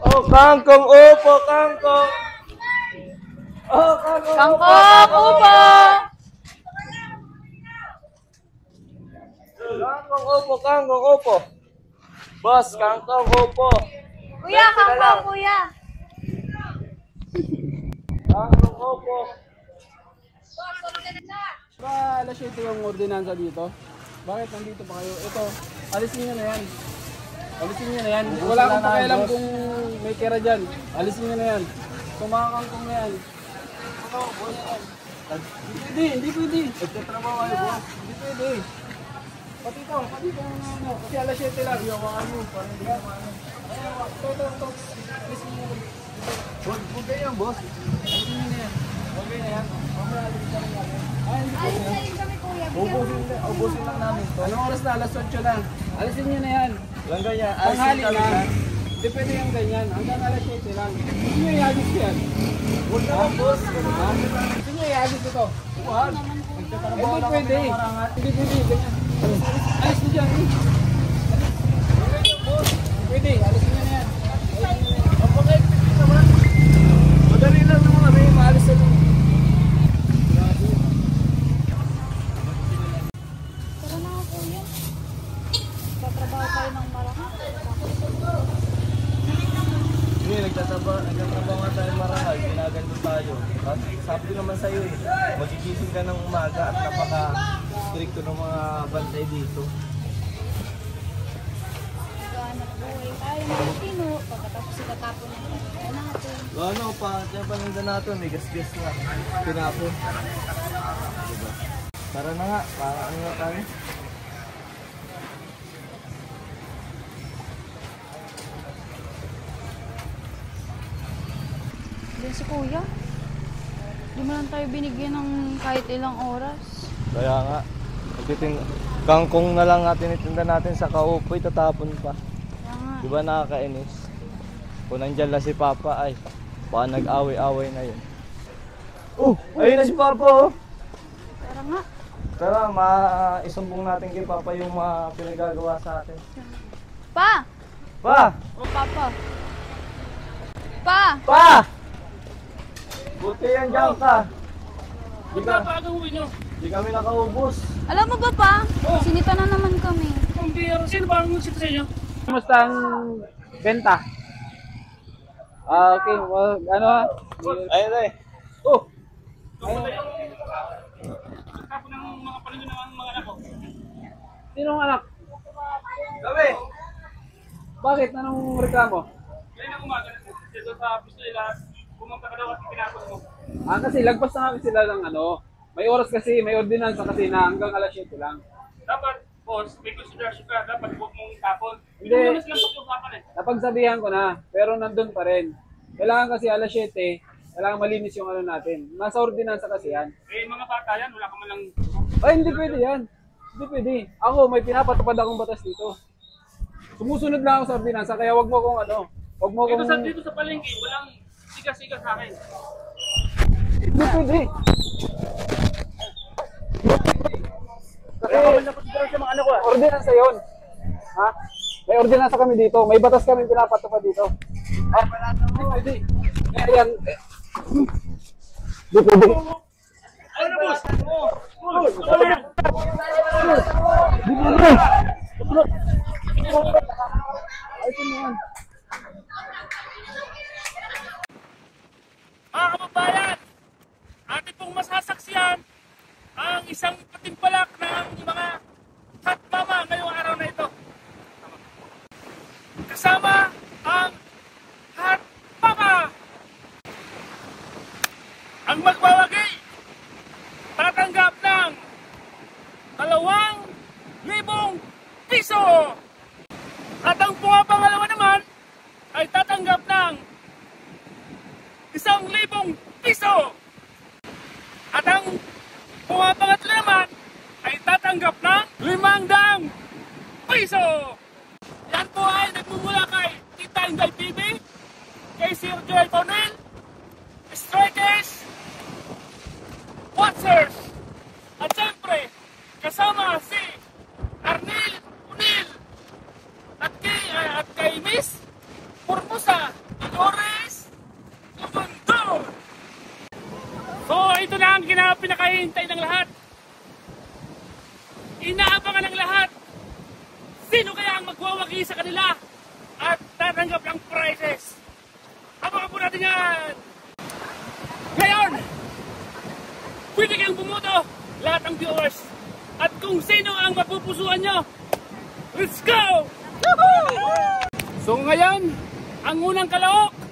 Oh, kangkong upo, kangkong. Oh, kangkong upo. Kangkong upo. Kangkong upo, kangkong upo. Boss, kangkong upo. Kuya, kangkong kuya. Kangkong upo. Ba, alas 7 yung ordinansa dito. Bakit nandito pa kayo? Ito, alisin nyo na yan. Alisin nyo na yan. Wala akong pakialam kung may kera dyan. Alisin nyo na yan. Kumakangkong na yan. Hindi pwede. Nagtatrabaho kayo, boss. Hindi pwede. Pati ito ano. Kasi alas 7 lang. Iyawakan mo. Parang hindi ka maano. Ito. Alisin nyo. Huwag kayo yan, boss. Alisin nyo na yan. Okay na yan. Mamaya alisin ka na yan. Alisin kami kuya. Ubusin lang namin to. Anong oras na? Alas 8 lang. Alisin nyo na yan. Lang ganyan. Tanghali na. Hindi pwede yung ganyan. Hanggang alas 7 lang. Hindi nyo iagis yan. Huwag na lang, boss. Hindi nyo iagis ito. Huwag. Hindi pwede. Hindi pwede. Ganyan. Alis nyo dyan. Pwede. Alisin nyo na yan. Napaka-effective naman. Madali lang naman kami. Maalis na lang. Tara na nga kuya. Tatrabaho tayo ng marahang. Hindi, nagtatrabaho nga tayo marahal. Ginaganto tayo. Sabi ko naman sa'yo eh. Magigising ka ng umaga at napaka-stricto ng mga bantay dito. Naghahanap buhay tayo ng tino. Pagkatapos itatapon ng pagkakas natin. Ano pa, tiyan paninda natin. May gas-gas nga. Pinapon. Diba? Tara na nga. Para ano nga tayo? Diyan si kuya. Di mo lang tayo binigyan ng kahit ilang oras. Kaya nga. Kangkong na lang natin itinda natin sa kaupo. Itatapon pa. Kaya nga. Diba nakakainis? Kung nandyan lang si Papa ay baka nag-away-away na yun. Oh! Ayun na si Papa oh! Tara nga. Tara, isumbong natin kay Papa yung mga pinagagawa sa atin. Pa! Pa! O papa. Pa! Pa! Buti yan dyan ka. Di ka, di kami nakaubos. Alam mo ba pa? Sinita na naman kami. Sino ba ang munisip sa inyo? Kumusta ang benta? Okay. Well, ano ha? Ayun na eh. Oh! Tapos ng mga palinyo ng mga anak ko. Sinong anak? Kami! Bakit? Anong reklamo? Kaya na umaga, dito sa pisto nila, pumunta ka daw at pinapos mo. Kasi lagpas na kami sila ng ano. May oras kasi, may ordinansa kasi na hanggang alas 7 lang. Dapat, boss, may consideration ka, dapat huwag mong tapon. Hindi. Hindi mo silang pag-usapan eh. Napagsabihan ko na, pero nandun pa rin. Kailangan kasi alas 7, kailangan malinis yung ano natin. Nasa ordinansa kasi yan. Eh, mga bata yan, wala ka man lang... Ay, hindi pwede yan. Hindi pwede. Ako, may pinapatupad akong batas dito. Sumusunod lang ako sa ordinansa, kaya wag mo kong ano. Wag mo kong... Dito sa palengke, walang siga-siga sa akin. Hindi pwede. Ordinansa yun. Ha? May ordinansa kami dito. May batas kami pinapatupad dito. Ha? Hindi pwede. Kaya yan. Hindi pwede. Ano, boss? Mga kababayan, atin pong masasaksiyan ang isang patimpalak ng mga hatmama ngayong araw na ito. Kasama ang hatmama. Ang magwawagi, tatanggap ng 2,000 piso. At ang pumapangalawa naman ay tatanggap ng 1,000 piso. At ang pumapangatlo naman ay tatanggap ng 500 piso. Yan po ay nagmumula kay Tita Inday TV, kay Sir Joel Cornel, Strikers, Watchers, at siyempre kasama si Arnel Unil at kay Miss Formosa pinakahihintay ng lahat. Inaabangan ng lahat. Sino kaya ang magwawagi sa kanila at tatanggap ng prizes? Abangan po natin yan! Ngayon, pwede kayong bumuto, lahat ng viewers. At kung sino ang mapupusuan nyo, let's go! So ngayon, ang unang kalaok